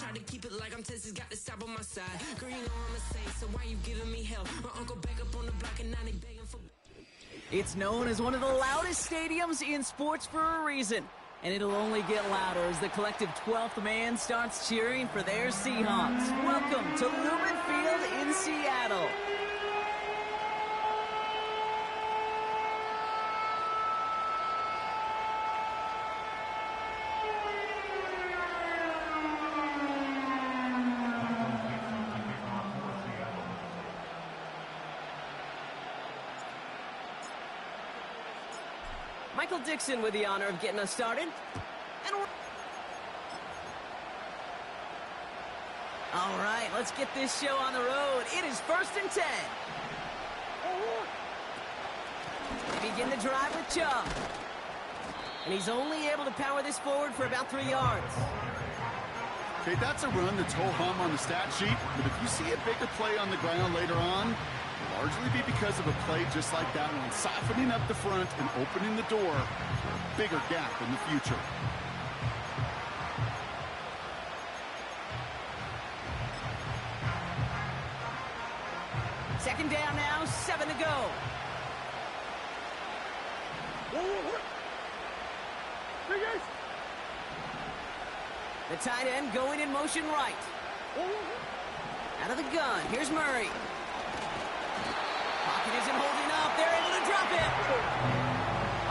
Try to keep it like I'm Texas, got the stop on my side. Girl, you know I'm a saint, so why you giving me hell? My uncle back up on the block and now they begging for... It's known as one of the loudest stadiums in sports for a reason. And it'll only get louder as the collective 12th man starts cheering for their Seahawks. Welcome to Lumen Field in Seattle. Michael Dixon with the honor of getting us started. All right, let's get this show on the road. It is 1st and 10. They begin the drive with Chubb. And he's only able to power this forward for about 3 yards. Okay, that's a run that's ho-hum on the stat sheet, but if you see a bigger play on the ground later on, it'll largely be because of a play just like that one, softening up the front and opening the door for a bigger gap in the future. Second down now, 7 to go. The tight end going in motion right. Out of the gun, here's Murray. Pocket isn't holding up, they're able to drop it.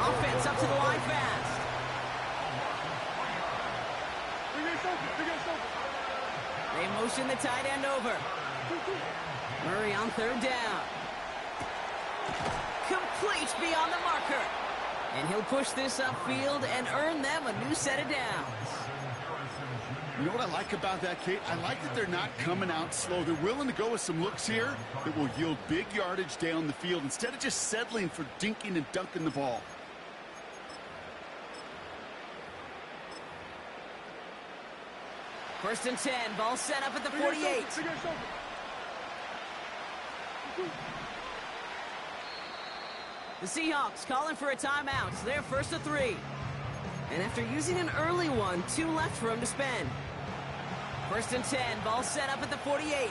Offense up to the line fast. They motion the tight end over. Murray on 3rd down. Complete beyond the marker. And he'll push this upfield and earn them a new set of downs. You know what I like about that, Kate? I like that they're not coming out slow. They're willing to go with some looks here that will yield big yardage down the field instead of just settling for dinking and dunking the ball. First and 10, ball set up at the 48. The Seahawks calling for a timeout. So they're 1st and 3. And after using an early one, 2 left for him to spend. First and 10, ball set up at the 48.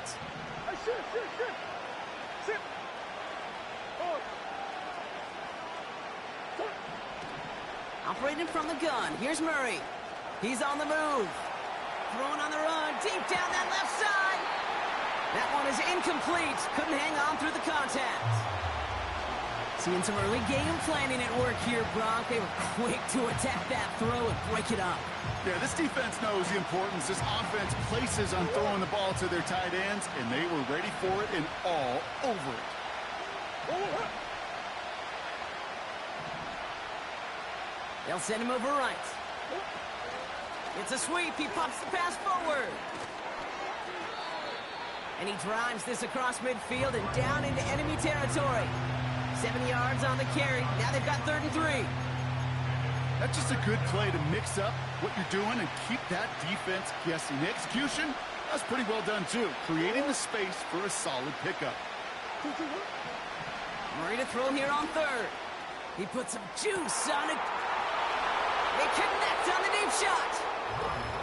Operating from the gun, here's Murray. He's on the move. Throwing on the run, deep down that left side. That one is incomplete. Couldn't hang on through the contact. Seeing some early game planning at work here, Brock. They were quick to attack that throw and break it up. Yeah, this defense knows the importance this offense places on throwing the ball to their tight ends, and they were ready for it and all over it. They'll send him over right. It's a sweep. He pops the pass forward. And he drives this across midfield and down into enemy territory. 7 yards on the carry. Now they've got 3rd and 3. That's just a good play to mix up what you're doing and keep that defense guessing. The execution, that's pretty well done too. Creating the space for a solid pickup. Murray to throw here on 3rd. He puts some juice on it. They connect on the deep shot.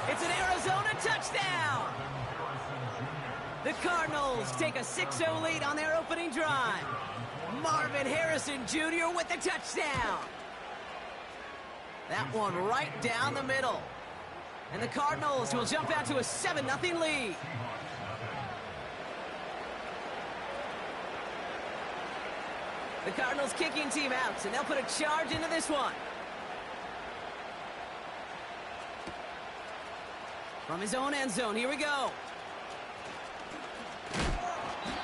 It's an Arizona touchdown. The Cardinals take a 6-0 lead on their opening drive. Marvin Harrison Jr. with the touchdown. That one right down the middle. And the Cardinals will jump out to a 7-0 lead. The Cardinals kicking team out, and they'll put a charge into this one. From his own end zone, here we go.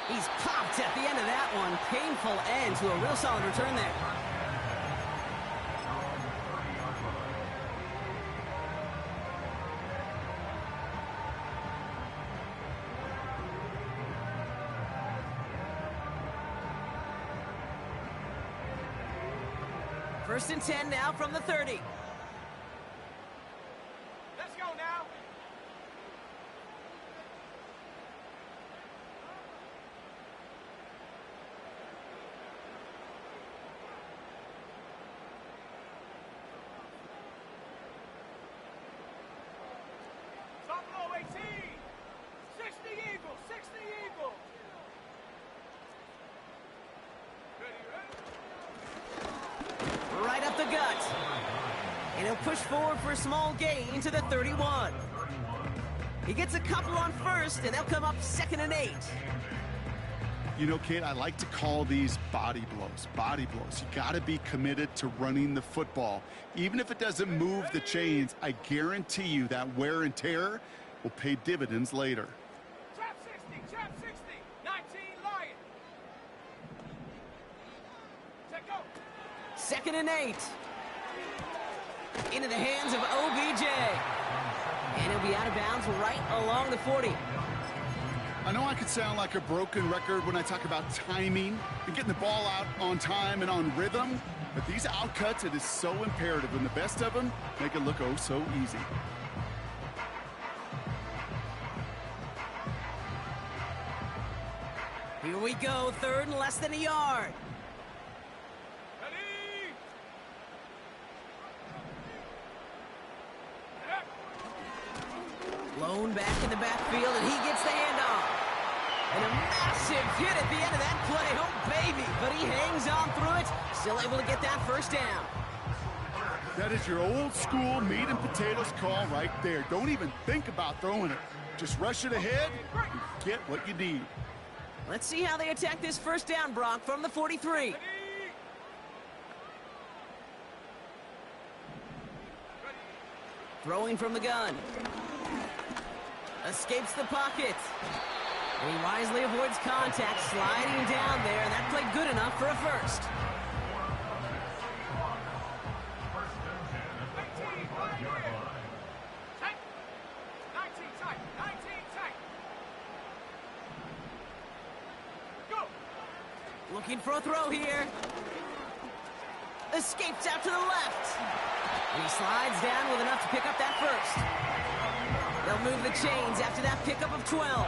He's popped at the end of that one. Painful end to a real solid return there. First and 10 now from the 30. Let's go now. Top low 18. And he'll push forward for a small gain to the 31. He gets a couple on first, and they'll come up 2nd and 8. You know, Kate, I like to call these body blows. Body blows. You got to be committed to running the football. Even if it doesn't move the chains, I guarantee you that wear and tear will pay dividends later. Trap 60, 19 Lion. Check go. 2nd and 8. Into the hands of OBJ. And he'll be out of bounds right along the 40. I know I could sound like a broken record when I talk about timing and getting the ball out on time and on rhythm, but these outcuts, it is so imperative, and the best of them make it look oh so easy. Here we go, 3rd and less than a yard. Ready. Blown back in the backfield, and he gets the handoff. And a massive hit at the end of that play. Oh, baby. But he hangs on through it. Still able to get that first down. That is your old school meat and potatoes call right there. Don't even think about throwing it. Just rush it ahead and get what you need. Let's see how they attack this first down, Brock, from the 43. Throwing from the gun. Escapes the pocket. And he wisely avoids contact, sliding down there, and that played good enough for a first. Looking for a throw here. Escapes out to the left. And he slides down with enough to pick up that first. They'll move the chains after that pickup of 12.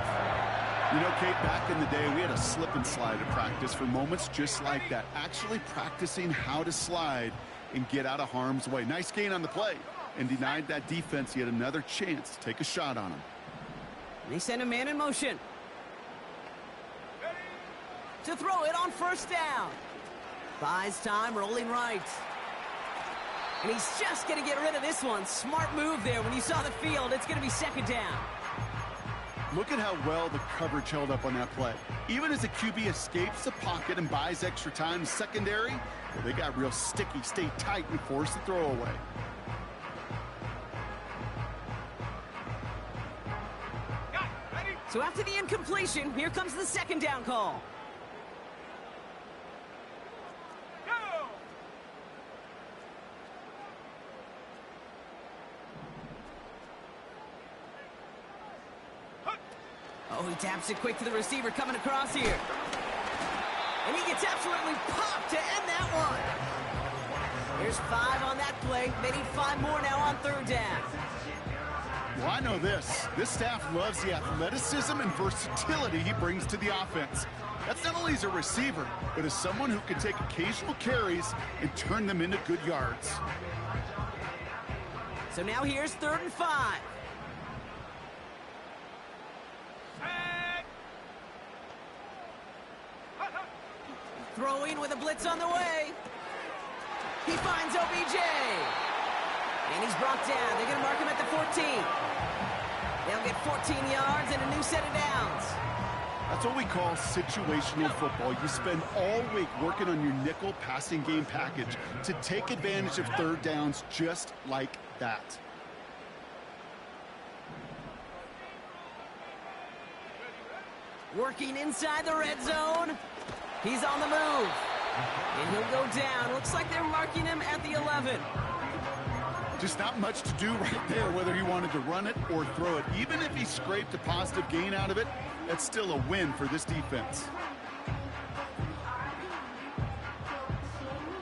You know, Kate, back in the day, we had a slip and slide at practice for moments just like that. Actually practicing how to slide and get out of harm's way. Nice gain on the play, and denied that defense yet another chance to take a shot on him. They send a man in motion to throw it on first down. Buys time, rolling right. And he's just going to get rid of this one. Smart move there. When you saw the field, it's going to be 2nd down. Look at how well the coverage held up on that play. Even as the QB escapes the pocket and buys extra time in secondary, well, they got real sticky, stay tight, and force the throw away. So after the incompletion, here comes the 2nd down call. Oh, he taps it quick to the receiver coming across here. And he gets absolutely popped to end that one. There's 5 on that play. They need 5 more now on 3rd down. Well, I know this. This staff loves the athleticism and versatility he brings to the offense. That's not only as a receiver, but as someone who can take occasional carries and turn them into good yards. So now here's 3rd and 5. Throwing with a blitz on the way. He finds OBJ. And he's brought down. They're going to mark him at the 14. They'll get 14 yards and a new set of downs. That's what we call situational football. You spend all week working on your nickel passing game package to take advantage of 3rd downs just like that. Working inside the red zone. He's on the move. And he'll go down. Looks like they're marking him at the 11. Just not much to do right there, whether he wanted to run it or throw it. Even if he scraped a positive gain out of it, that's still a win for this defense.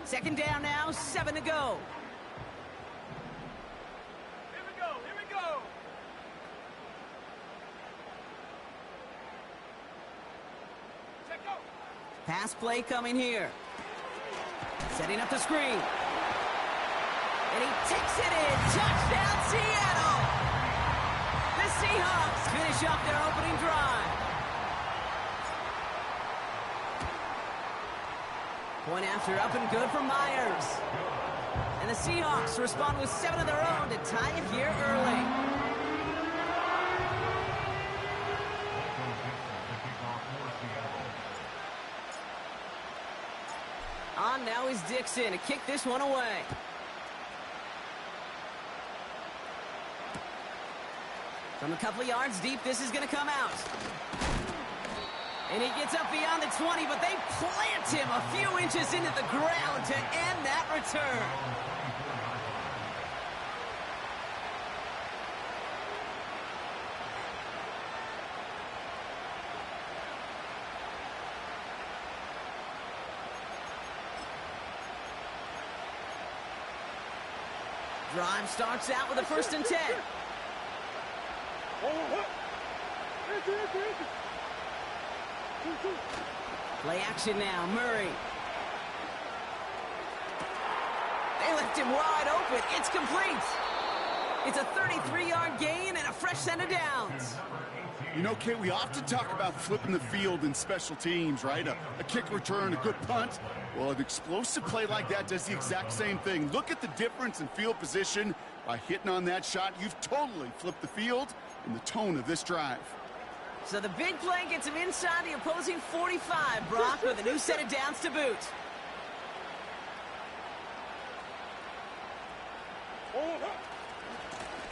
2nd down now, 7 to go. Here we go. Check go. Pass play coming here. Setting up the screen. And he takes it in. Touchdown, Seattle! The Seahawks finish off their opening drive. Point after up and good for Myers. And the Seahawks respond with 7 of their own to tie it here early. On now is Dixon to kick this one away. From a couple of yards deep, this is going to come out. And he gets up beyond the 20, but they plant him a few inches into the ground to end that return. Drive starts out with a 1st and 10. Play action now, Murray. They left him wide open. It's complete. It's a 33-yard gain and a fresh set of downs. You know, Kate, we often talk about flipping the field in special teams, right? A kick return, a good punt. Well, an explosive play like that does the exact same thing. Look at the difference in field position. By hitting on that shot, you've totally flipped the field and the tone of this drive. So the big play gets him inside the opposing 45, Brock, with a new set of downs to boot.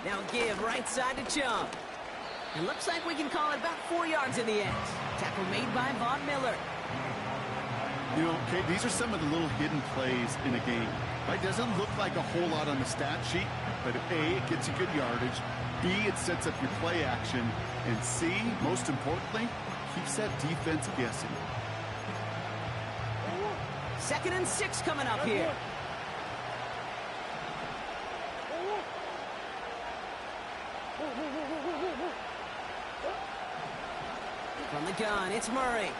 Now give right side to Chubb. It looks like we can call it about 4 yards in the end. Tackle made by Von Miller. You know, Kate, these are some of the little hidden plays in a game. Right? Doesn't look like a whole lot on the stat sheet, but A, it gets you good yardage. B, it sets up your play action. And C, most importantly, keeps that defense guessing. 2nd and 6 coming up here. From the gun, it's Murray.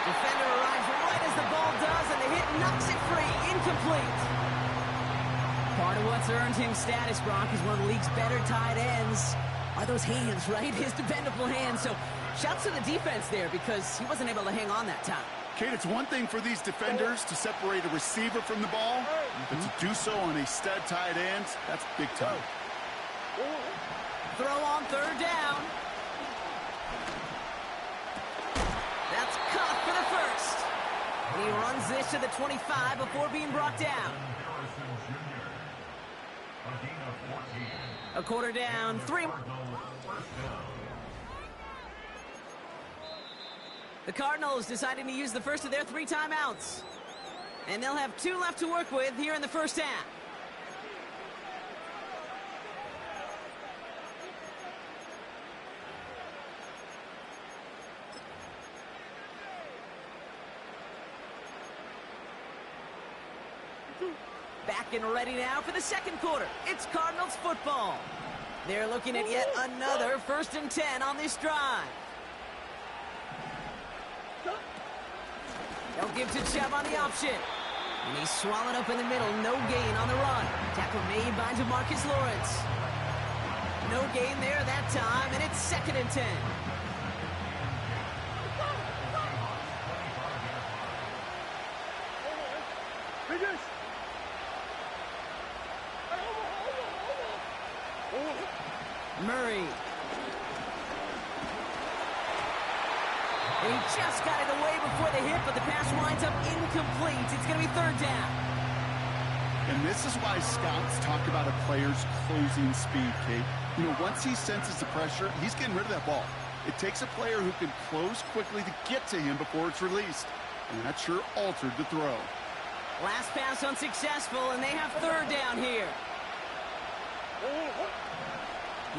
Defender arrives right as the ball does, and the hit knocks it free. Incomplete. Part of what's earned him status, Brock, is one of the league's better tight ends. Are those hands, right? His dependable hands. So shouts to the defense there because he wasn't able to hang on that time. Kate, it's one thing for these defenders to separate a receiver from the ball, but to do so on a stud tight end, that's big time. Throw on 3rd down. That's caught for the 1st. And he runs this to the 25 before being brought down. A quarter down, 3. The Cardinals deciding to use the first of their 3 timeouts. And they'll have 2 left to work with here in the first half. Back and ready now for the 2nd quarter. It's Cardinals football. They're looking at yet another 1st and 10 on this drive. They'll give to Chubb on the option. And he's swallowed up in the middle. No gain on the run. Tackle made by DeMarcus Lawrence. No gain there that time, and it's 2nd and 10. Murray. And he just got it away before the hit, but the pass winds up incomplete. It's going to be 3rd down. And this is why scouts talk about a player's closing speed, Kate. You know, once he senses the pressure, he's getting rid of that ball. It takes a player who can close quickly to get to him before it's released. And that sure altered the throw. Last pass unsuccessful, and they have 3rd down here.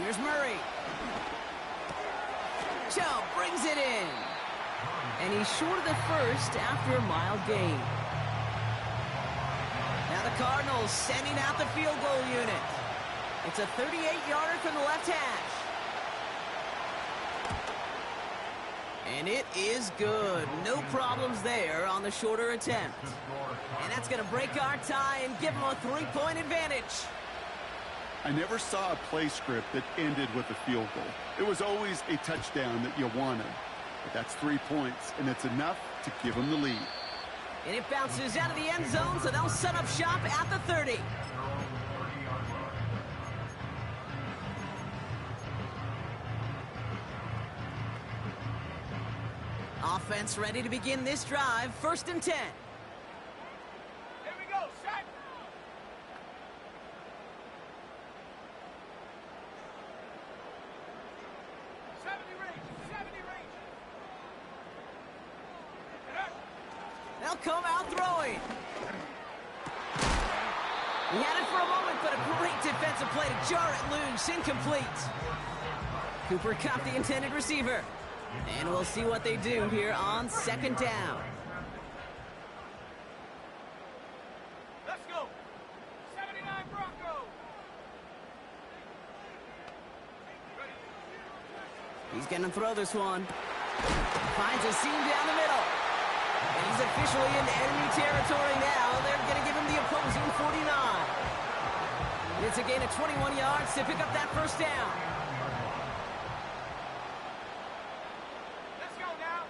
Here's Murray. Chubb brings it in. And he's short of the 1st after a mild gain. Now the Cardinals sending out the field goal unit. It's a 38-yarder from the left hash. And it is good. No problems there on the shorter attempt. And that's going to break our tie and give them a 3-point advantage. I never saw a play script that ended with a field goal. It was always a touchdown that you wanted. But that's 3 points, and it's enough to give them the lead. And it bounces out of the end zone, so they'll set up shop at the 30. Offense ready to begin this drive. 1st and 10. Here we go, set. They'll come out throwing. He had it for a moment, but a great defensive play to jar it loose. Incomplete. Cooper caught the intended receiver. And we'll see what they do here on 2nd down. Let's go. 79 Broncos. He's going to throw this one. Finds a seam down the middle. And he's officially in enemy territory now. They're going to give him the opposing 49. It's a gain of 21 yards to pick up that 1st down. Let's go now.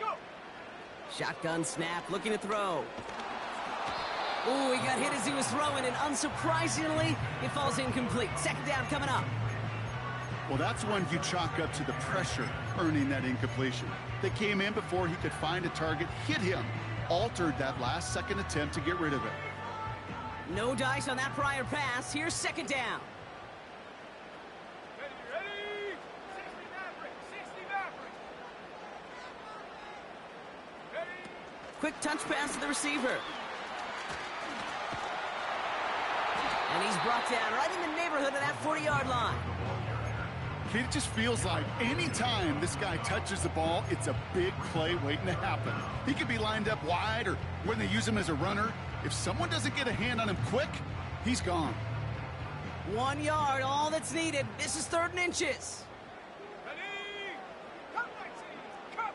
Go. Shotgun snap, looking to throw. Ooh, he got hit as he was throwing, and unsurprisingly, it falls incomplete. 2nd down coming up. Well, that's one you chalk up to the pressure earning that incompletion. They came in before he could find a target, hit him, altered that last-second attempt to get rid of it. No dice on that prior pass. Here's 2nd down. Ready? 60 Maverick. 60 Maverick. Ready? Quick touch pass to the receiver. And he's brought down right in the neighborhood of that 40-yard line. It just feels like any time this guy touches the ball, it's a big play waiting to happen. He could be lined up wide, or when they use him as a runner, if someone doesn't get a hand on him quick, he's gone. 1 yard, all that's needed. This is 3rd and inches. Ready? Come, Lexi. Come.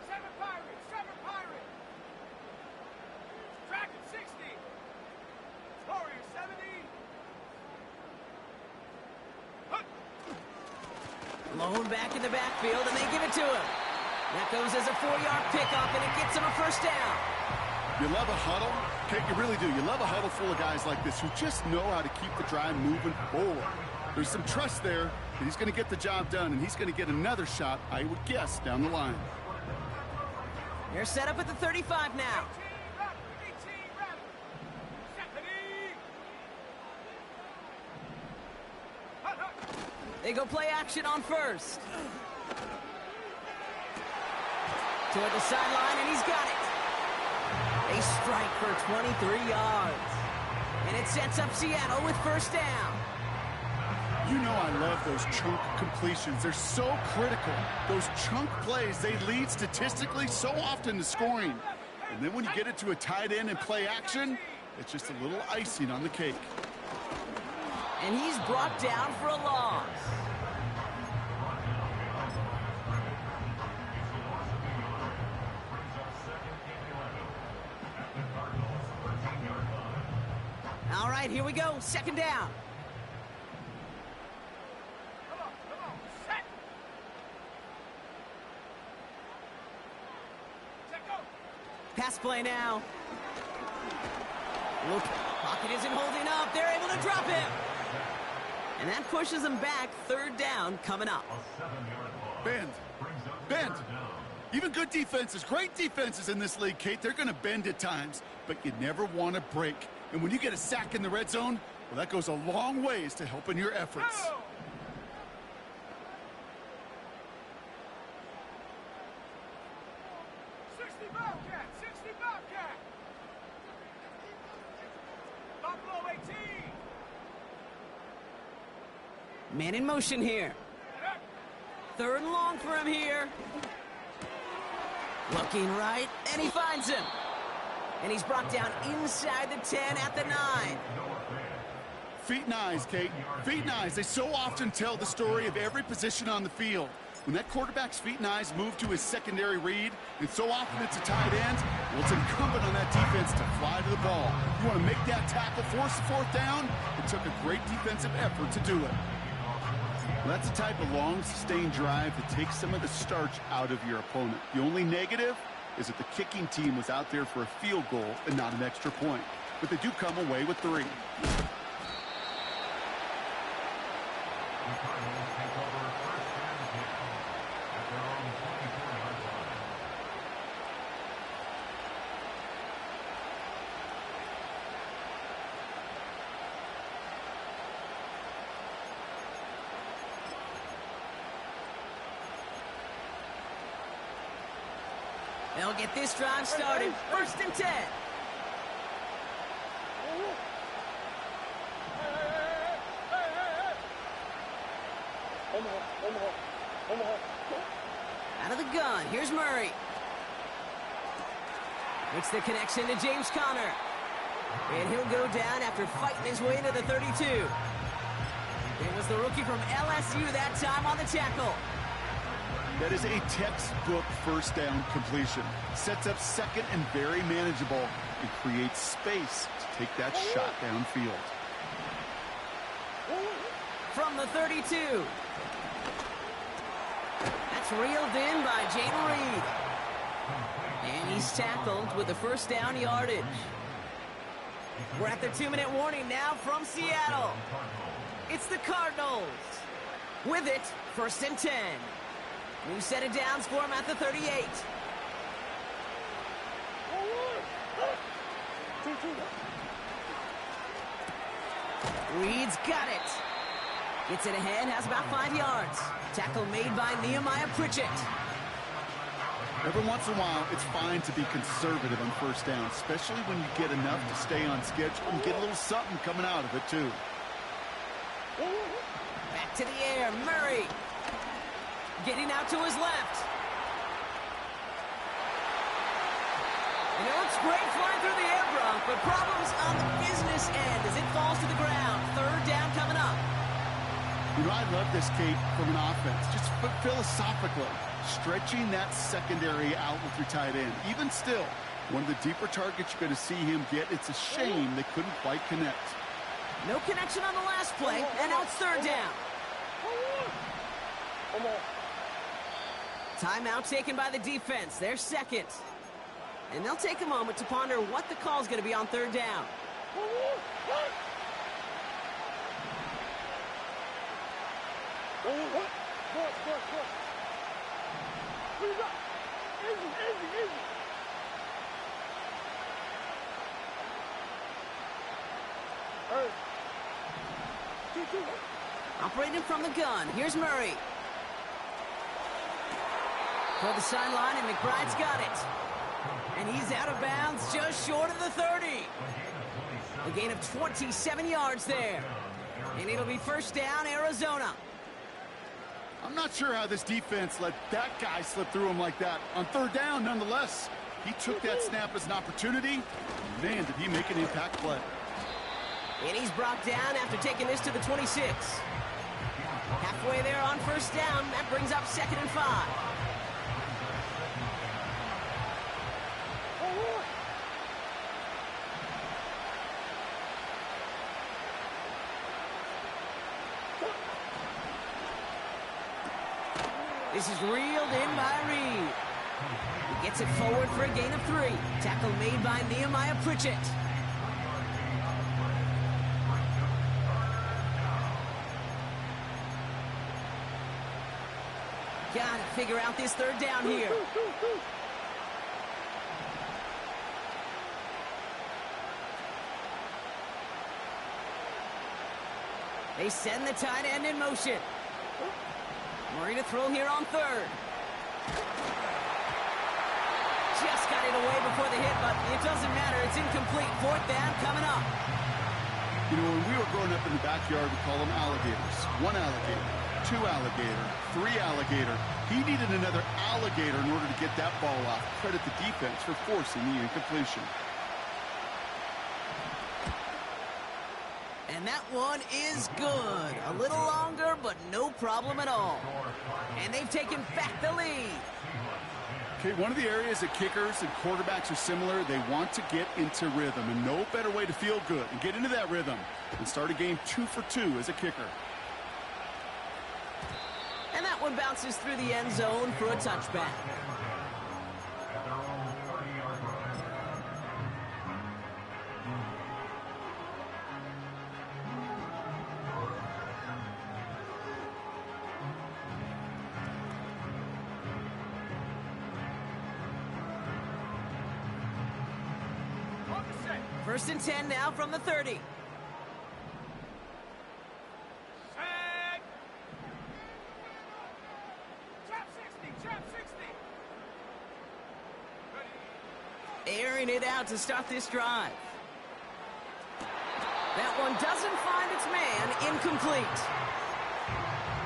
7 Pirates. 7 Pirates. Dragon 60. Warrior 70. Lone back in the backfield, and they give it to him. That goes as a 4-yard pickup, and it gets him a 1st down. You love a huddle? Okay, you really do. You love a huddle full of guys like this who just know how to keep the drive moving forward. There's some trust there that he's going to get the job done, and he's going to get another shot, I would guess, down the line. They're set up at the 35 now. 18 Raptor. Stephanie. Hut, hut. They go play action on 1st. Toward the sideline, and he's got it. They strike for 23 yards. And it sets up Seattle with 1st down. You know I love those chunk completions. They're so critical. Those chunk plays, they lead statistically so often to scoring. And then when you get it to a tight end and play action, it's just a little icing on the cake. And he's brought down for a loss. All right, here we go. 2nd down. Come on. Set. Set, go. Pass play now. Look, pocket isn't holding up. They're able to drop him. And that pushes them back. 3rd down coming up. Bend. Even good defenses, great defenses in this league, Kate, they're going to bend at times, but you never want to break. And when you get a sack in the red zone, well, that goes a long ways to helping your efforts. Go. Bobcat. 60 Bobcat. Buffalo 18. Man in motion here. 3rd and long for him here. Looking right, and he finds him. And he's brought down inside the 10 at the 9. Feet and eyes, Kate. Feet and eyes. They so often tell the story of every position on the field. When that quarterback's feet and eyes move to his secondary read, and so often it's a tight end, well, it's incumbent on that defense to fly to the ball. You want to make that tackle, force the 4th down? It took a great defensive effort to do it. That's the type of long, sustained drive that takes some of the starch out of your opponent. The only negative is that the kicking team was out there for a field goal and not an extra point. But they do come away with 3. They'll get this drive started. 1st and 10. Out of the gun, here's Murray. Makes the connection to James Conner. And he'll go down after fighting his way into the 32. It was the rookie from LSU that time on the tackle. That is a textbook first down completion. Sets up second and very manageable and creates space to take that shot downfield. From the 32. That's reeled in by Jayden Reed. And he's tackled with the first down yardage. We're at the 2-minute warning now from Seattle. It's the Cardinals. With it, 1st and 10. New set of downs for him at the 38. Reed's got it. Gets it ahead, has about 5 yards. Tackle made by Nehemiah Pritchett. Every once in a while, it's fine to be conservative on first down, especially when you get enough to stay on schedule and get a little something coming out of it, too. Back to the air, Murray. Getting out to his left. And it looks great flying through the air, Bronk, but problems on the business end as it falls to the ground. 3rd down coming up. You know, I love this, Kate, from an offense. Just philosophically, stretching that secondary out with your tight end. Even still, one of the deeper targets you're going to see him get. It's a shame they couldn't quite connect. No connection on the last play, and now it's 3rd down. Timeout taken by the defense. They're second. And they'll take a moment to ponder what the call is going to be on 3rd down. Operating from the gun. Here's Murray. For the sideline, and McBride's got it. And he's out of bounds just short of the 30. A gain of 27 yards there. And it'll be 1st down, Arizona. I'm not sure how this defense let that guy slip through him like that. On 3rd down, nonetheless, he took that snap as an opportunity. Man, did he make an impact play. And he's brought down after taking this to the 26. Halfway there on 1st down. That brings up 2nd and 5. This is reeled in by Reed. He gets it forward for a gain of 3. Tackle made by Nehemiah Pritchett. Gotta figure out this 3rd down here. They send the tight end in motion. Murray to throw here on 3rd. Just got it away before the hit, but it doesn't matter. It's incomplete. 4th down coming up. You know, when we were growing up in the backyard, we call them alligators. 1 alligator, 2 alligator, 3 alligator. He needed another alligator in order to get that ball off. Credit the defense for forcing the incompletion. And that one is good. A little longer, but no problem at all. And they've taken back the lead. Okay, one of the areas that kickers and quarterbacks are similar, they want to get into rhythm. And no better way to feel good and get into that rhythm than start a game 2 for 2 as a kicker. And that one bounces through the end zone for a touchback. First and 10 now from the 30. Set. Trap 60, trap 60. Ready. Airing it out to start this drive. That one doesn't find its man. Incomplete.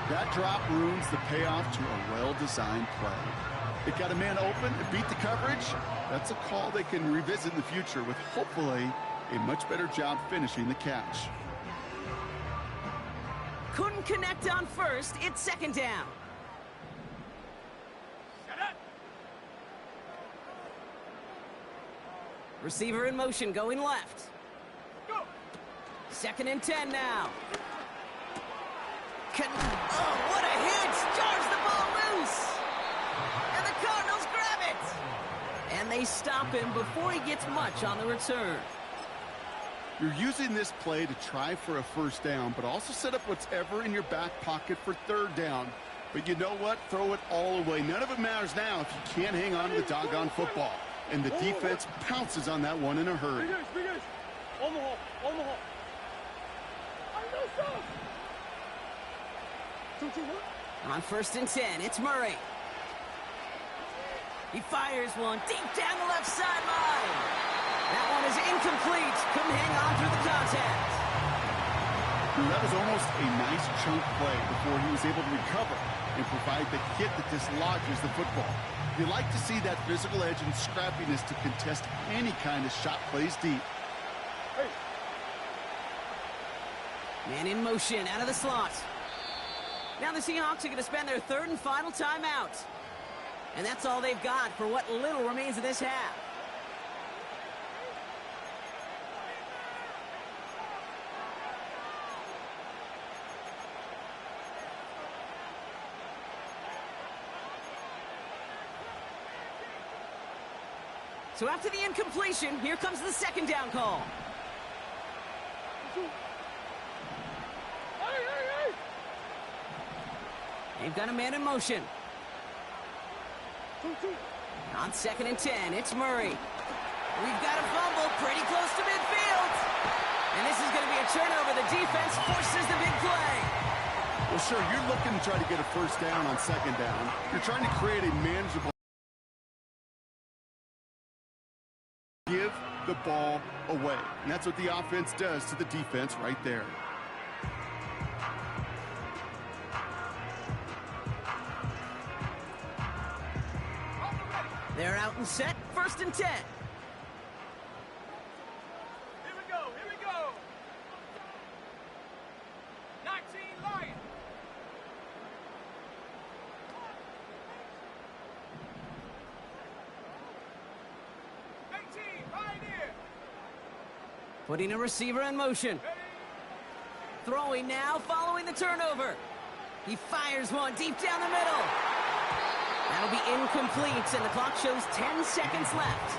That drop ruins the payoff to a well-designed play. It got a man open, it beat the coverage. That's a call they can revisit in the future with hopefully a much better job finishing the catch. Couldn't connect on first. It's second down. Set up. Receiver in motion going left. Go. Second and 10 now. Oh, what a hit! Jars the ball loose! And the Cardinals grab it! And they stop him before he gets much on the return. You're using this play to try for a first down, but also set up whatever in your back pocket for third down. But you know what? Throw it all away. None of it matters now if you can't hang on to the doggone football. And the defense pounces on that one in a hurry. Big guys. On the hole, on the hole. I know some. 2-2-1. On first and 10, it's Murray. He fires one deep down the left sideline. That one is incomplete. Couldn't hang on through the contact. That was almost a nice chunk play before he was able to recover and provide the hit that dislodges the football. You like to see that physical edge and scrappiness to contest any kind of shot plays deep. Hey. Man in motion out of the slot. Now the Seahawks are going to spend their third and final timeout. And that's all they've got for what little remains of this half. So after the incompletion, here comes the second down call. Hey. They've got a man in motion. 2-2. On second and 10, it's Murray. We've got a fumble pretty close to midfield. And this is going to be a turnover. The defense forces the big play. Well, sure, you're looking to try to get a first down on second down. You're trying to create a manageable... Give the ball away. And that's what the offense does to the defense right there. They're out and set. First and 10. Here we go. 19 Lions. 18 Pioneer. Putting a receiver in motion. Throwing now, following the turnover. He fires one deep down the middle. That'll be incomplete, and the clock shows 10 seconds left.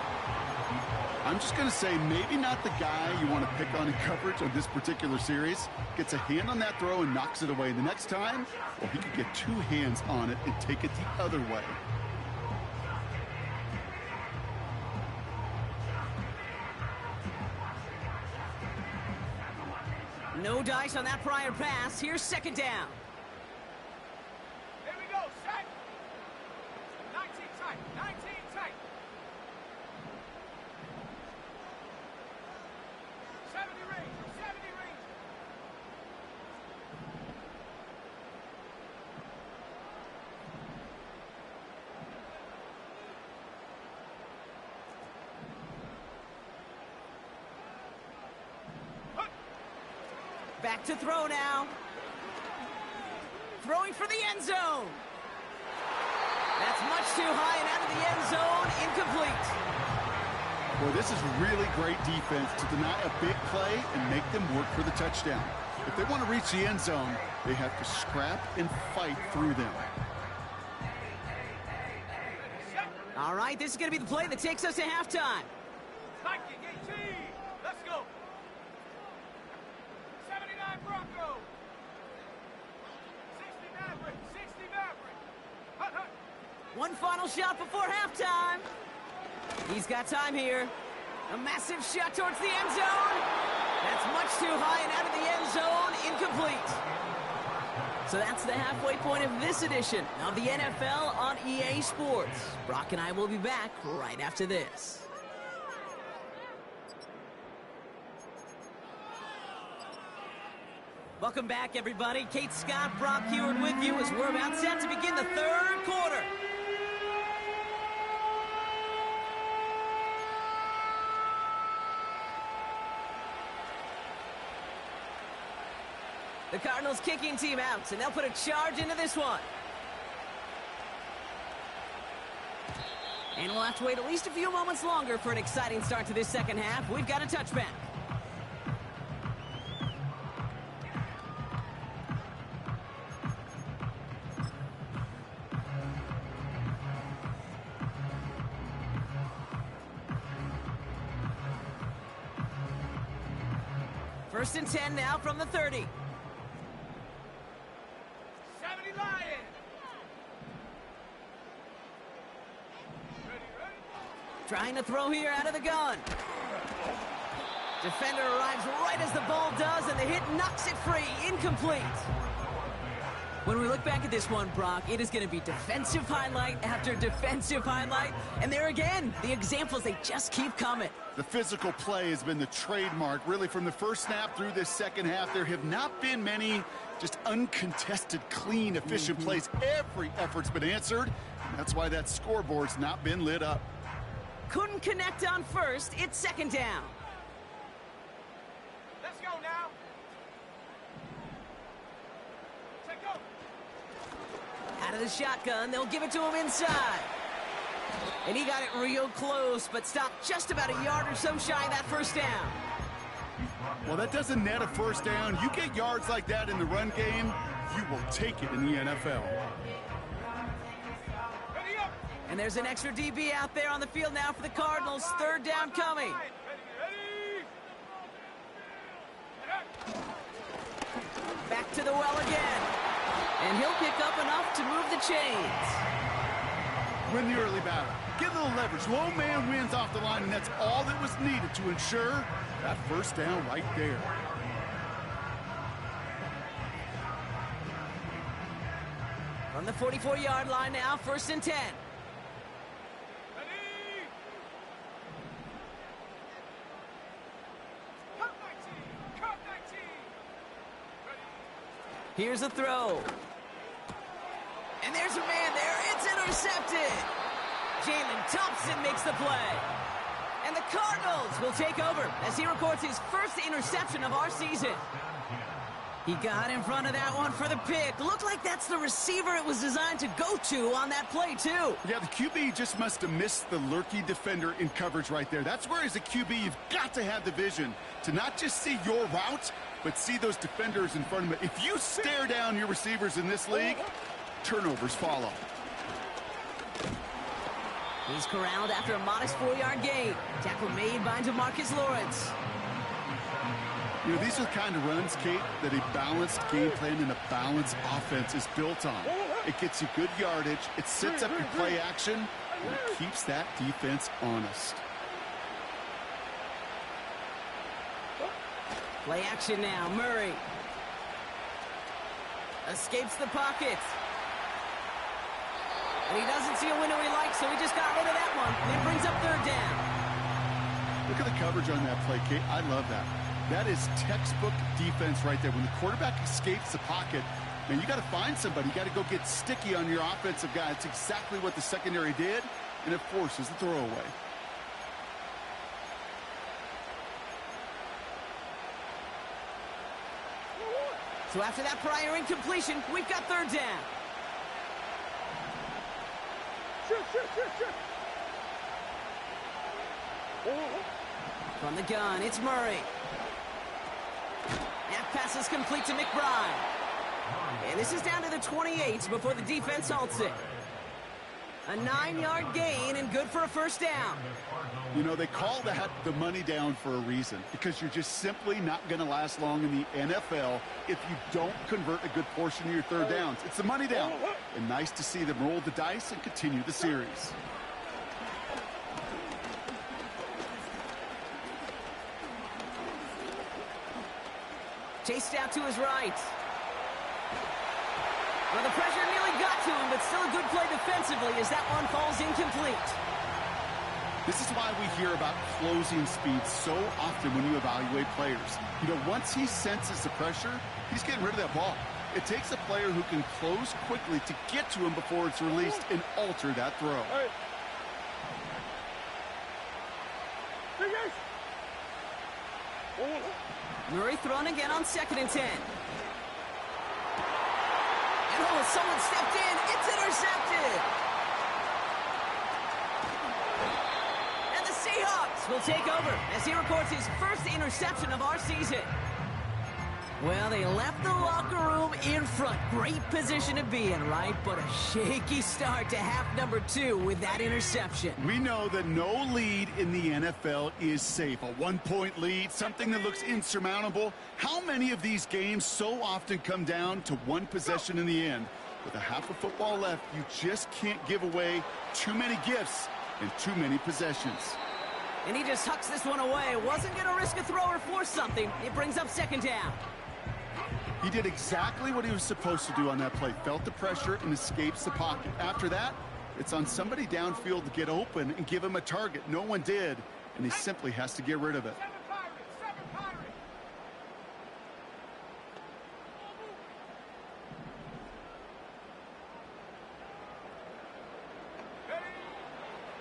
I'm just going to say maybe not the guy you want to pick on in coverage on this particular series. Gets a hand on that throw and knocks it away. The next time, well, he could get two hands on it and take it the other way. No dice on that prior pass. Here's second down. Here we go. Set. 19 tight. 19 tight. 70 range. 70 range. Back to throw now. Throwing for the end zone. That's much too high and out of the end zone. Incomplete. Well, this is really great defense to deny a big play and make them work for the touchdown. If they want to reach the end zone, they have to scrap and fight through them. All right, this is going to be the play that takes us to halftime. Let's go. 79 Broncos. 60 Maverick. 60 Maverick. Hut, hut. One final shot before halftime. He's got time here. A massive shot towards the end zone. That's much too high and out of the end zone. Incomplete. So that's the halfway point of this edition of the NFL on EA Sports. Brock and I will be back right after this. Welcome back, everybody. Kate Scott, Brock Huard with you as we're about set to begin the third quarter. The Cardinals kicking team out, and they'll put a charge into this one. And we'll have to wait at least a few moments longer for an exciting start to this second half. We've got a touchback. First and 10 now from the 30. 70 Lions. Ready. Trying to throw here out of the gun. Defender arrives right as the ball does, and the hit knocks it free. Incomplete. When we look back at this one, Brock, it is going to be defensive highlight after defensive highlight. And there again, the examples, they just keep coming. The physical play has been the trademark, really, from the first snap through this second half. There have not been many just uncontested, clean, efficient plays. Every effort's been answered, and that's why that scoreboard's not been lit up. Couldn't connect on first. It's second down. Let's go now. Take go. Out of the shotgun, they'll give it to him inside. And he got it real close, but stopped just about a yard or so shy of that first down. Well, that doesn't net a first down. You get yards like that in the run game, you will take it in the NFL. Ready up. And there's an extra DB out there on the field now for the Cardinals. Third down coming. Ready. Back to the well again. And he'll pick up enough to move the chains. Win the early battle. Get a little leverage. Low man wins off the line, and that's all that was needed to ensure that first down right there. From the 44-yard line now, first and 10. Ready. Cut 19. Cut 19. Ready. Here's a throw. And there's a man there. It's intercepted. Jalen Thompson makes the play. And the Cardinals will take over as he records his first interception of our season. He got in front of that one for the pick. Looked like that's the receiver it was designed to go to on that play, too. Yeah, the QB just must have missed the lurky defender in coverage right there. That's where, as a QB, you've got to have the vision to not just see your route, but see those defenders in front of you. If you stare down your receivers in this league, turnovers follow. He's corralled after a modest 4-yard gain. Tackle made by DeMarcus Lawrence. You know, these are the kind of runs, Kate, that a balanced game plan and a balanced offense is built on. It gets you good yardage, it sets up your play action, and it keeps that defense honest. Play action now. Murray escapes the pocket. And he doesn't see a window he likes, so he just got rid of that one. And it brings up third down. Look at the coverage on that play, Kate. I love that. That is textbook defense right there. When the quarterback escapes the pocket, man, you got to find somebody. You got to go get sticky on your offensive guy. It's exactly what the secondary did, and it forces the throwaway. So after that prior incompletion, we've got third down. Oh. From the gun, it's Murray. That pass is complete to McBride. And this is down to the 28 before the defense halts it. A 9-yard gain and good for a first down. You know, they call that the money down for a reason, because you're just simply not going to last long in the NFL if you don't convert a good portion of your third downs. It's the money down. And nice to see them roll the dice and continue the series. Chased out to his right. Well, the pressure nearly got to him, but still a good play defensively as that one falls incomplete. This is why we hear about closing speed so often when you evaluate players. You know, once he senses the pressure, he's getting rid of that ball. It takes a player who can close quickly to get to him before it's released and alter that throw. Murray thrown again on 2nd and 10. And oh, someone stepped in. It's intercepted. And the Seahawks will take over as he records his first interception of our season. Well, they left the locker room in front. Great position to be in, right? But a shaky start to half number 2 with that interception. We know that no lead in the NFL is safe. A 1-point lead, something that looks insurmountable. How many of these games so often come down to one possession in the end? With a half of football left, you just can't give away too many gifts and too many possessions. And he just hucks this one away. Wasn't going to risk a throw or force something. It brings up 2nd down. He did exactly what he was supposed to do on that play. Felt the pressure and escapes the pocket. After that, it's on somebody downfield to get open and give him a target. No one did, and he simply has to get rid of it.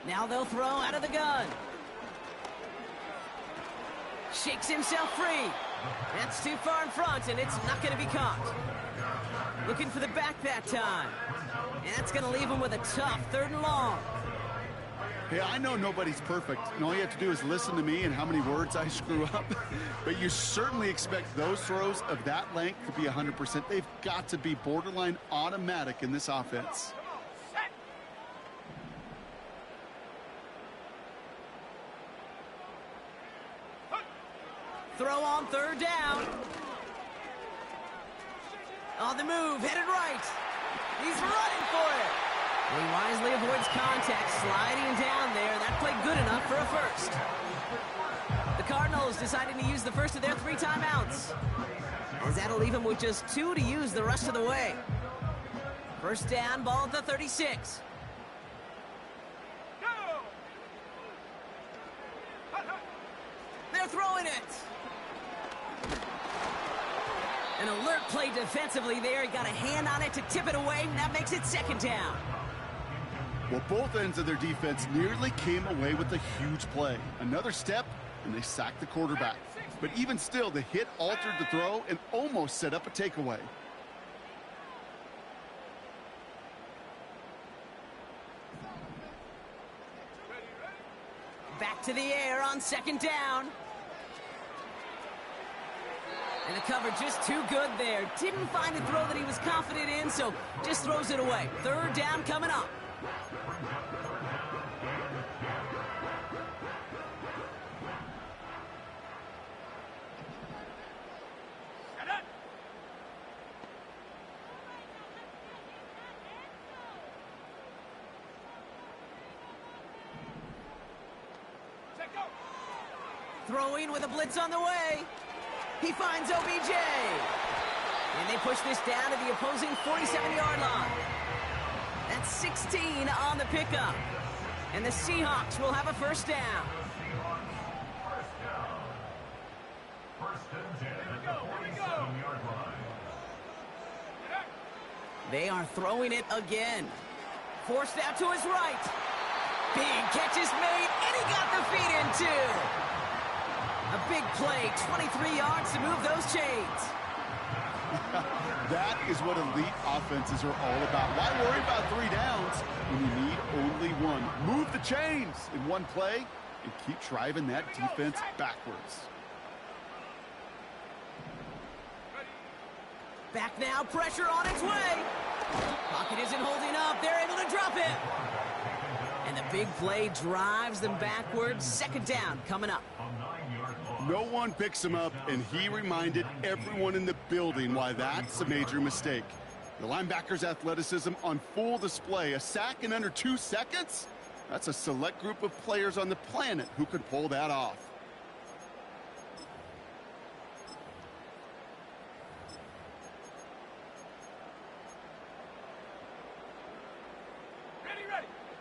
Now they'll throw out of the gun. Shakes himself free. That's too far in front, and it's not going to be caught. Looking for the back that time. And that's going to leave him with a tough 3rd and long. Hey, I know nobody's perfect, and all you have to do is listen to me and how many words I screw up. But you certainly expect those throws of that length to be 100%. They've got to be borderline automatic in this offense. Throw on 3rd down. On the move, headed right. He's running for it. He wisely avoids contact, sliding down there. That played good enough for a first. The Cardinals deciding to use the first of their 3 timeouts, as that'll leave him with just 2 to use the rest of the way. First down, ball at the 36. They're throwing it. An alert play defensively there. He got a hand on it to tip it away, and that makes it 2nd down. Well, both ends of their defense nearly came away with a huge play. Another step, and they sacked the quarterback. But even still, the hit altered the throw and almost set up a takeaway. Back to the air on 2nd down. And the cover just too good there. Didn't find a throw that he was confident in, so just throws it away. 3rd down coming up. Throwing with a blitz on the way. He finds OBJ. And they push this down to the opposing 47-yard line. That's 16 on the pickup. And the Seahawks will have a first down. They are throwing it again. Forced out to his right. Big catch is made, and he got the feet in too. A big play, 23 yards to move those chains. That is what elite offenses are all about. Why worry about 3 downs when you need only 1? Move the chains in one play and keep driving that defense backwards. Back now, pressure on its way. Pocket isn't holding up. They're able to drop it. And the big play drives them backwards. Second down coming up. No one picks him up, and he reminded everyone in the building why that's a major mistake. The linebacker's athleticism on full display. A sack in under 2 seconds? That's a select group of players on the planet who could pull that off.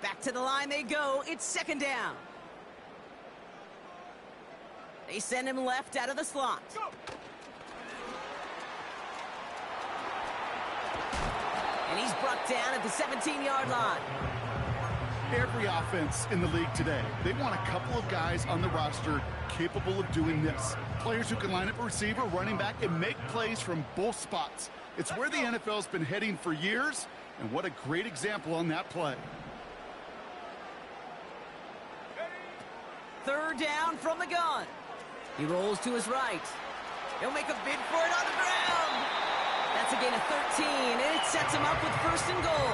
Back to the line they go. It's second down. They send him left out of the slot. Go. And he's brought down at the 17-yard line. Every offense in the league today, they want a couple of guys on the roster capable of doing this. Players who can line up a receiver, running back, and make plays from both spots. It's where the NFL's been heading for years, and what a great example on that play. Third down from the gun. He rolls to his right. He'll make a bid for it on the ground. That's a gain of 13, and it sets him up with first and goal.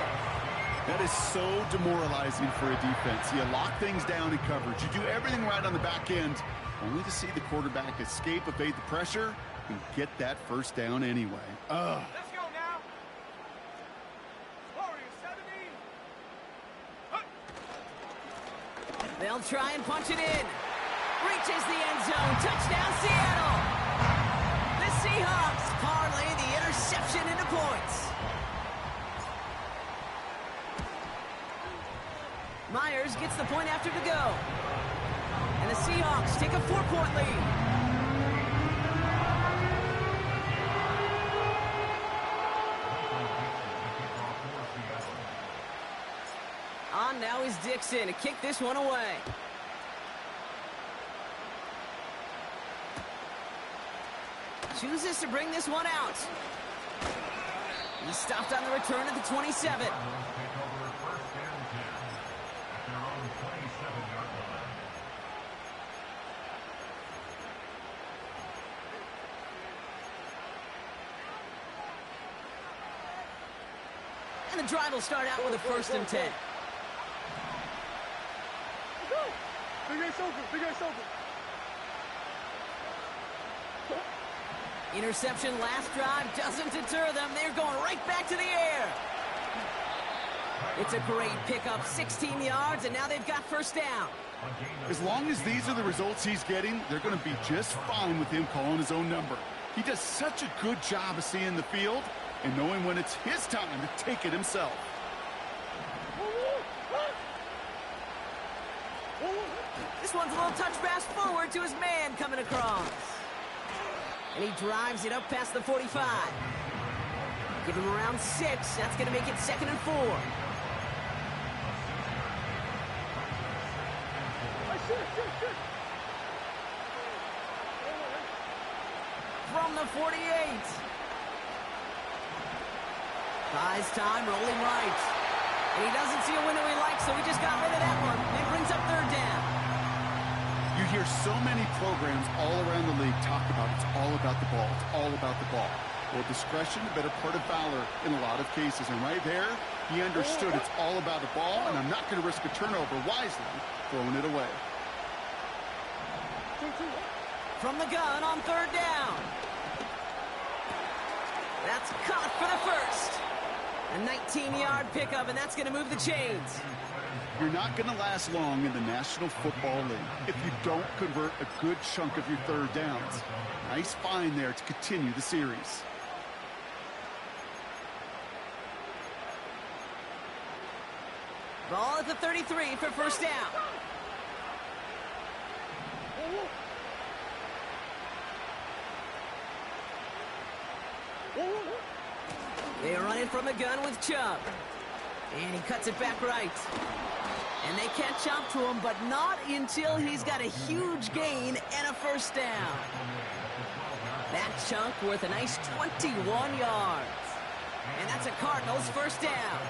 That is so demoralizing for a defense. You lock things down in coverage. You do everything right on the back end, only to see the quarterback escape, evade the pressure, and get that first down anyway. Ugh. Let's go now. Warriors 17. They'll try and punch it in. Reaches the end zone. Touchdown, Seattle. The Seahawks parlay the interception into points. Myers gets the point after to go. And the Seahawks take a 4-point lead. On now is Dixon to kick this one away. Chooses to bring this one out. He's stopped on the return at the 27. And the drive will start out with a 1st and 10. Big ass open. Big ass open. Interception last drive doesn't deter them. They're going right back to the air. It's a great pickup, 16 yards, and now they've got first down. As long as these are the results he's getting, they're going to be just fine with him calling his own number. He does such a good job of seeing the field and knowing when it's his time to take it himself. This one's a little touch pass forward to his man coming across. And he drives it up past the 45. Give him around 6. That's going to make it 2nd and 4. From the 48. Buys time, rolling right. And he doesn't see a window he likes, so he just got rid of that one. It brings up 3rd down. You hear so many programs all around the league talk about it's all about the ball. It's all about the ball. Well, discretion, a better part of valor in a lot of cases. And right there, he understood it's all about the ball, and I'm not going to risk a turnover wisely, throwing it away. From the gun on 3rd down. That's caught for the first. A 19-yard pickup, and that's going to move the chains. You're not going to last long in the National Football League if you don't convert a good chunk of your 3rd downs. Nice find there to continue the series. Ball at the 33 for first down. They run it from the gun with Chubb. And he cuts it back right. And they catch up to him, but not until he's got a huge gain and a first down. That chunk worth a nice 21 yards. And that's a Cardinals first down.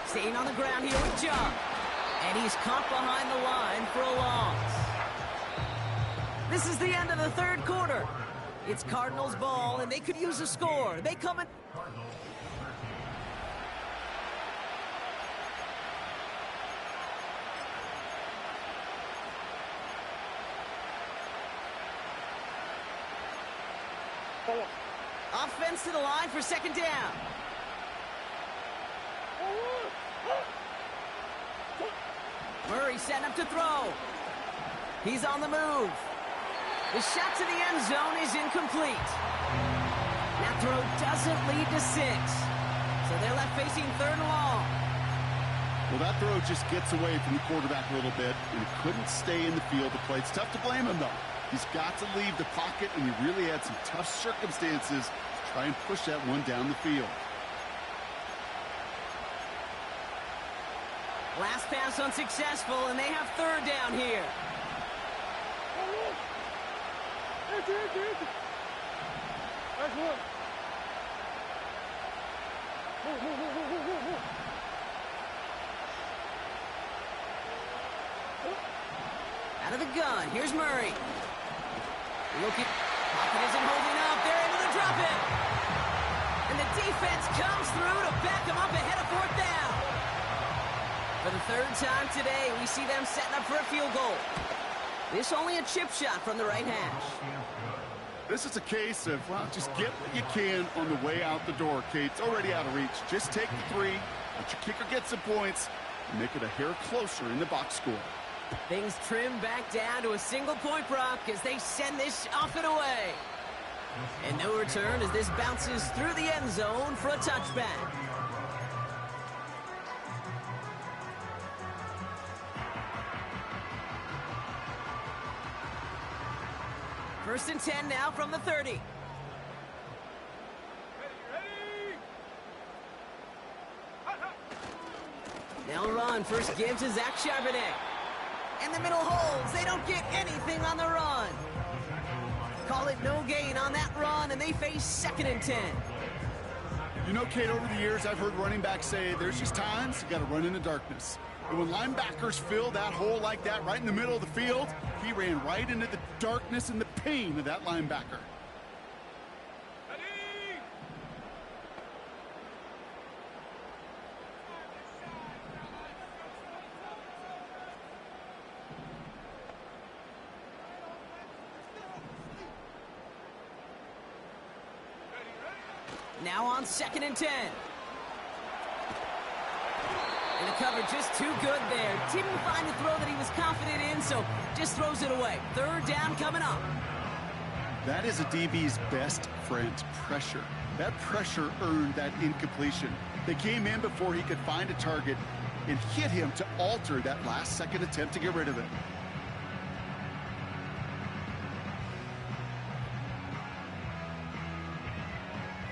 Staying on the ground here with Jump. And he's caught behind the line for a loss. This is the end of the third quarter. It's Cardinals ball, and they could use a score. They come in. Offense to the line for second down. Murray setting up to throw. He's on the move. The shot to the end zone is incomplete. That throw doesn't lead to 6. So they're left facing third and long. Well, that throw just gets away from the quarterback a little bit, and he couldn't stay in the field to play. It's tough to blame him, though. He's got to leave the pocket, and he really had some tough circumstances to try and push that one down the field. Last pass unsuccessful, and they have third down here. Out of the gun, here's Murray. Looking, pocket isn't holding up. They're able to drop it. And the defense comes through to back them up ahead of fourth down. For the third time today, we see them setting up for a field goal. This only a chip shot from the right hash. This is a case of, well, just get what you can on the way out the door, Kate. It's already out of reach. Just take the 3, let your kicker get some points, and make it a hair closer in the box score. Things trim back down to a single-point Brock as they send this off and away. And no return as this bounces through the end zone for a touchback. First and 10 now from the 30. They'll run. First give to Zach Charbonnet. And the middle holds. They don't get anything on the run. Call it no gain on that run, and they face second and 10. You know, Kate, over the years, I've heard running backs say there's just times you got to run in the darkness. And when linebackers fill that hole like that right in the middle of the field, he ran right into the darkness and the pain of that linebacker. Now on second and 10. And the cover just too good there. Didn't find the throw that he was confident in, so just throws it away. Third down coming up. That is a DB's best friend, pressure. That pressure earned that incompletion. They came in before he could find a target and hit him to alter that last-second attempt to get rid of it.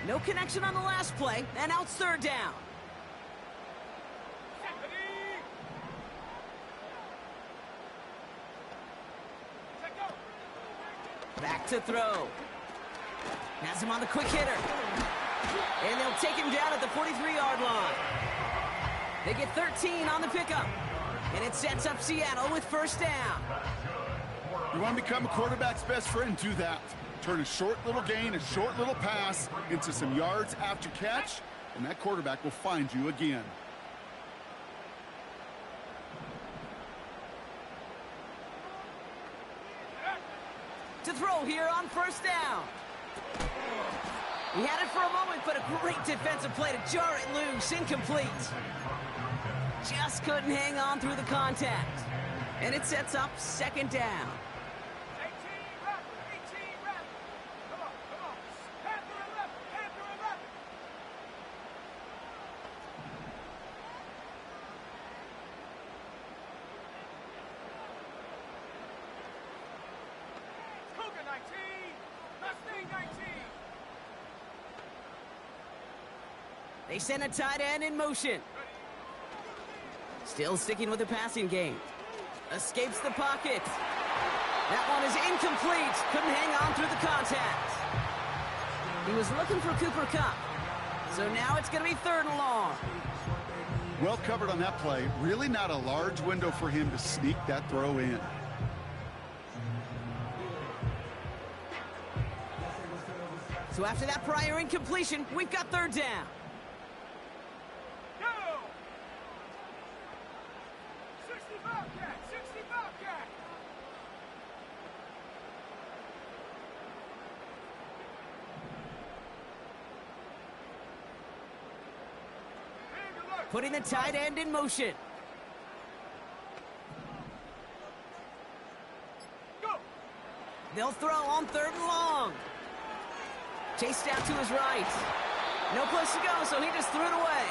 No connection on the last play, and now it's third down. Back to throw. Has him on the quick hitter. And they'll take him down at the 43-yard line. They get 13 on the pickup. And it sets up Seattle with first down. You want to become a quarterback's best friend? Do that. Turn a short little gain, a short little pass into some yards after catch, and that quarterback will find you again. To throw here on first down. He had it for a moment, but a great defensive play to jar it loose. Incomplete. Just couldn't hang on through the contact. And it sets up second down. They send a tight end in motion. Still sticking with the passing game. Escapes the pocket. That one is incomplete. Couldn't hang on through the contact. He was looking for Cooper Kupp. So now it's going to be 3rd and long. Well covered on that play. Really not a large window for him to sneak that throw in. So after that prior incompletion, we've got 3rd down. Go! 60 Bobcat! 60 Bobcat! Putting the tight end in motion. Go! They'll throw on 3rd and long. Chased out to his right. No place to go, so he just threw it away.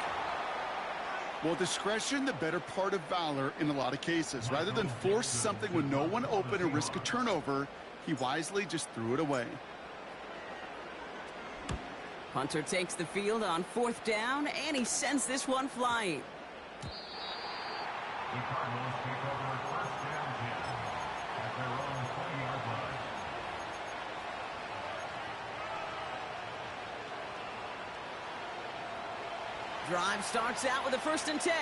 Well, discretion, the better part of valor in a lot of cases. Rather than force something with no one open and risk a turnover, he wisely just threw it away. Punter takes the field on 4th down, and he sends this one flying. The Cardinals take over 1st down 10 at their own 20-yard line. Drive starts out with a 1st and 10.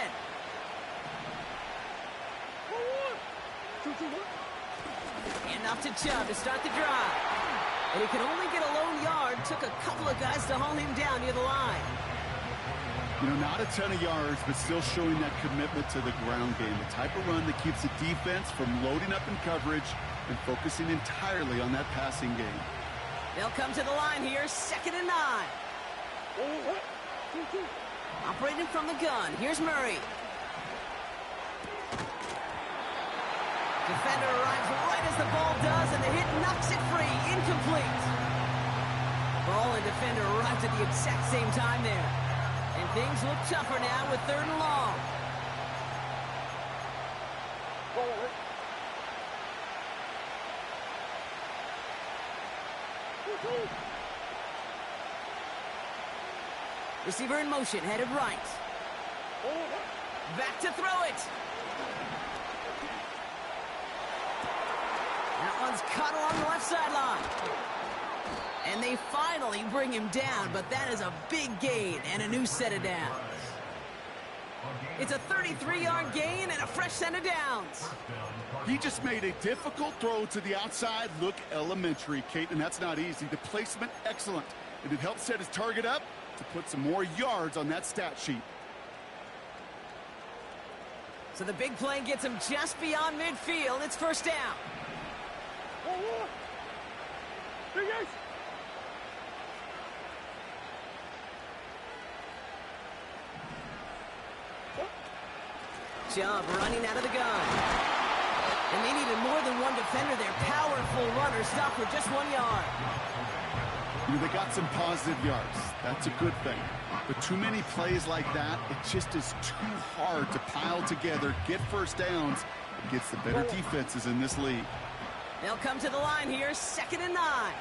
2-2-1. Enough to Chubb to start the drive. And he could only get a lone yard. Took a couple of guys to haul him down near the line. You know, not a ton of yards, but still showing that commitment to the ground game. The type of run that keeps the defense from loading up in coverage and focusing entirely on that passing game. They'll come to the line here, 2nd and 9. 2-2. Operating from the gun, here's Murray. Defender arrives right as the ball does, and the hit knocks it free, incomplete. Ball and defender arrived at the exact same time there. And things look tougher now with 3rd and long. Receiver in motion, headed right. Back to throw it. That one's caught along the left sideline. And they finally bring him down, but that is a big gain and a new set of downs. It's a 33-yard gain and a fresh set of downs. He just made a difficult throw to the outside look elementary, Kate, and that's not easy. The placement, excellent. And it helped set his target up to put some more yards on that stat sheet. So the big play gets him just beyond midfield. It's 1st down. Chubb running out of the gun. And they needed more than one defender there. Powerful runner stopped for just 1 yard. You know, they got some positive yards. That's a good thing. But too many plays like that, it just is too hard to pile together, get 1st downs, against the better defenses in this league. They'll come to the line here, 2nd and 9.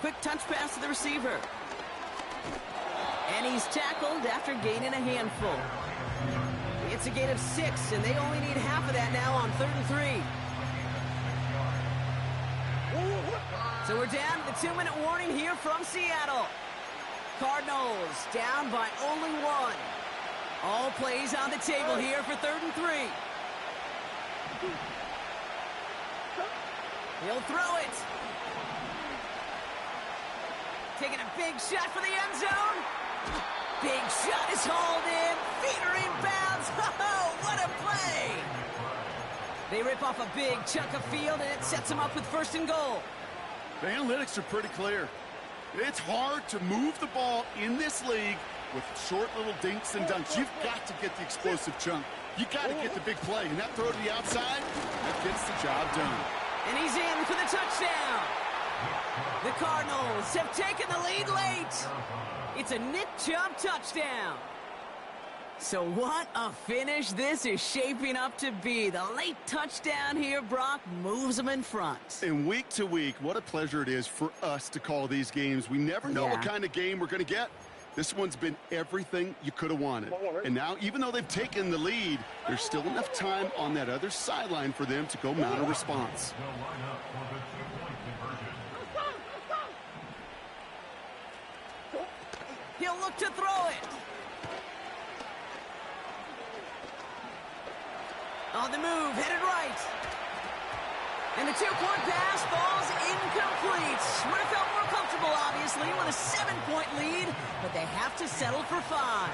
Quick touch pass to the receiver. And he's tackled after gaining a handful. It's a gain of 6, and they only need half of that now on 3rd and 3. So we're down to the 2-minute warning here from Seattle. Cardinals down by only 1. All plays on the table here for 3rd and 3. He'll throw it. Taking a big shot for the end zone. Big shot is hauled in. Feet are inbounds. Oh, what a play. They rip off a big chunk of field, and it sets them up with 1st and goal. The analytics are pretty clear. It's hard to move the ball in this league with short little dinks and dunks. You've got to get the explosive chunk. You got to get the big play. And that throw to the outside, that gets the job done. And he's in for the touchdown. The Cardinals have taken the lead late. It's a Nick Chubb touchdown. So what a finish this is shaping up to be. The late touchdown here, Brock, moves them in front. And week to week, what a pleasure it is for us to call these games. We never know what kind of game we're going to get. This one's been everything you could have wanted. And now, even though they've taken the lead, there's still enough time on that other sideline for them to go mount a response. They'll line up for the two-point conversion. He'll look to throw it. On the move, headed right. And the two-point pass falls incomplete. Would have felt more comfortable, obviously, with a 7-point lead, but they have to settle for 5.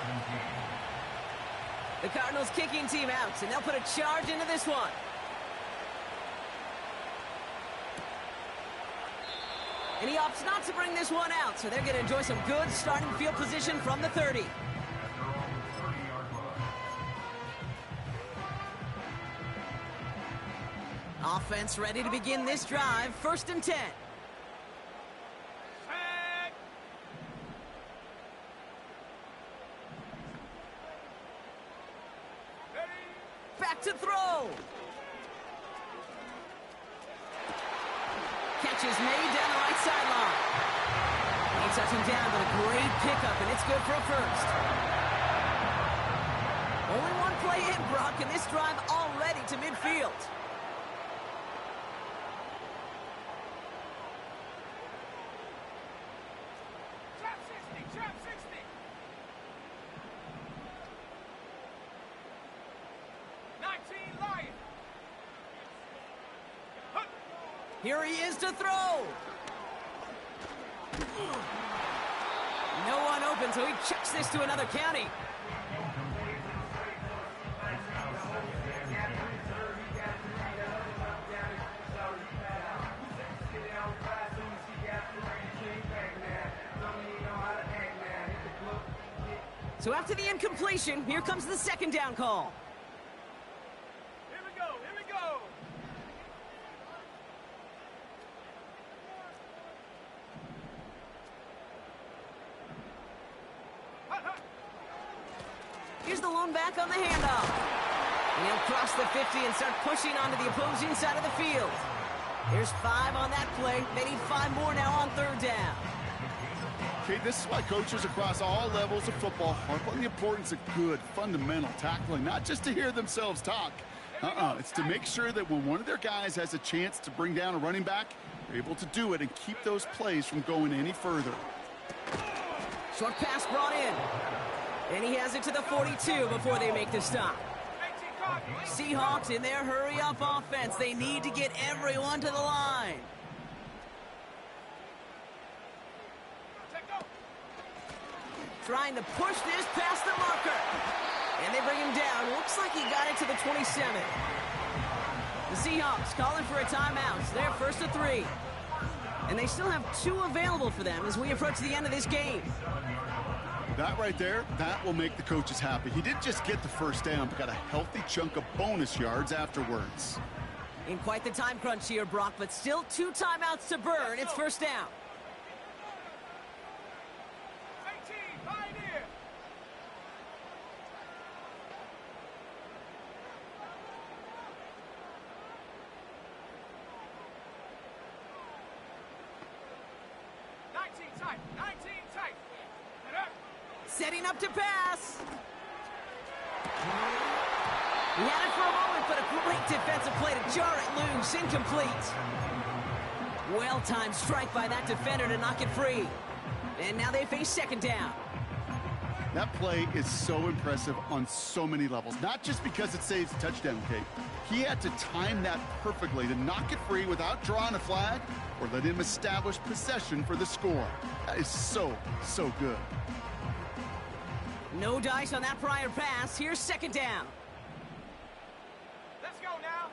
The Cardinals kicking team out, and they'll put a charge into this one. And he opts not to bring this one out, so they're going to enjoy some good starting field position from the 30. Offense ready to begin this drive. 1st and 10. Back to throw. Catch is made down the right sideline. He touch him down, but a great pickup, and it's good for a first. Only one play in, Brock, and this drive already to midfield. Here he is to throw. No one open, so he chucks this to another county. So after the incompletion, here comes the 2nd down call. Here we go, here we go. Here's the lone back on the handoff. And he'll cross the 50 and start pushing onto the opposing side of the field. There's 5 on that play. They need 5 more now on 3rd down. Okay, this is why coaches across all levels of football harp on the importance of good, fundamental tackling, not just to hear themselves talk. It's to make sure that when one of their guys has a chance to bring down a running back, they're able to do it and keep those plays from going any further. Short pass brought in. And he has it to the 42 before they make the stop. Seahawks in their hurry-up offense. They need to get everyone to the line. Trying to push this past the marker. And they bring him down. Looks like he got it to the 27. The Seahawks calling for a timeout. They're 1st and 3. And they still have 2 available for them as we approach the end of this game. That right there, that will make the coaches happy. He didn't just get the 1st down, but got a healthy chunk of bonus yards afterwards. In quite the time crunch here, Brock, but still 2 timeouts to burn. It's 1st down. Setting up to pass. He had it for a moment, but a great defensive play to jar it loose. Incomplete. Well-timed strike by that defender to knock it free. And now they face 2nd down. That play is so impressive on so many levels. Not just because it saves a touchdown, Kate. He had to time that perfectly to knock it free without drawing a flag or let him establish possession for the score. That is so, so good. No dice on that prior pass. Here's 2nd down. Let's go now.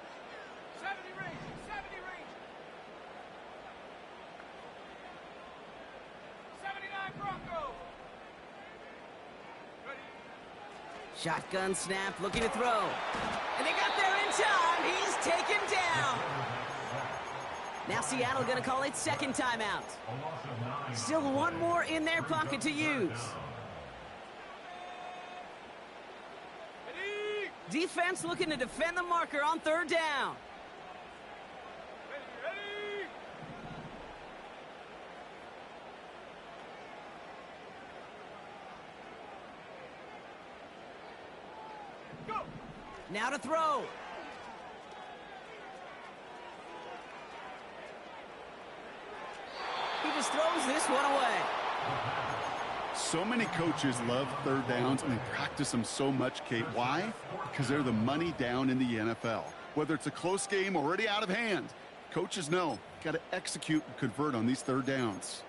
70 range, 70 range. 79 Broncos. Ready. Shotgun snap, looking to throw. And they got there in time. He's taken down. Now Seattle going to call it 2nd timeout. Still 1 more in their pocket to use. Defense looking to defend the marker on 3rd down. Ready. Now to throw. He just throws this one away. So many coaches love third downs, and they practice them so much, Kate. Why? Because they're the money down in the NFL. Whether it's a close game already out of hand, coaches know, got to execute and convert on these third downs.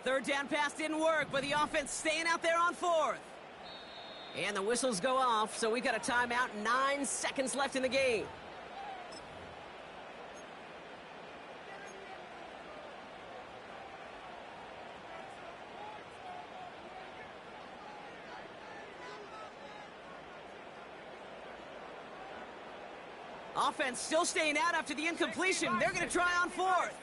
Third down pass didn't work, but the offense staying out there on fourth. And the whistles go off, so we got a timeout, 9 seconds left in the game. Offense still staying out after the incompletion. They're going to try on fourth.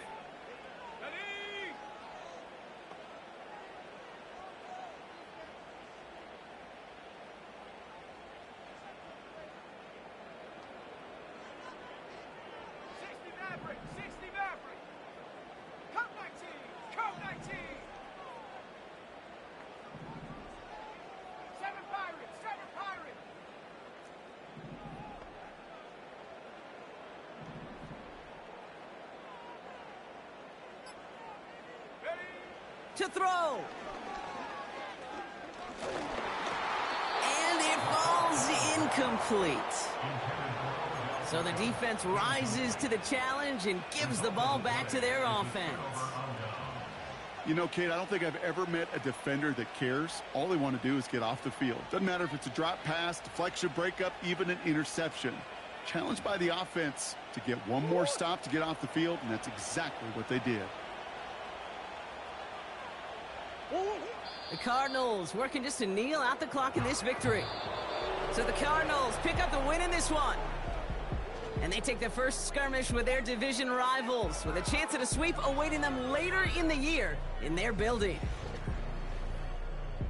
To throw. And it falls incomplete. So the defense rises to the challenge and gives the ball back to their offense. You know, Kate, I don't think I've ever met a defender that cares. All they want to do is get off the field. Doesn't matter if it's a drop pass, deflection, breakup, even an interception. Challenged by the offense to get one more stop to get off the field, and that's exactly what they did. The Cardinals working just to kneel out the clock in this victory. So the Cardinals pick up the win in this one. And they take their first skirmish with their division rivals with a chance at a sweep awaiting them later in the year in their building.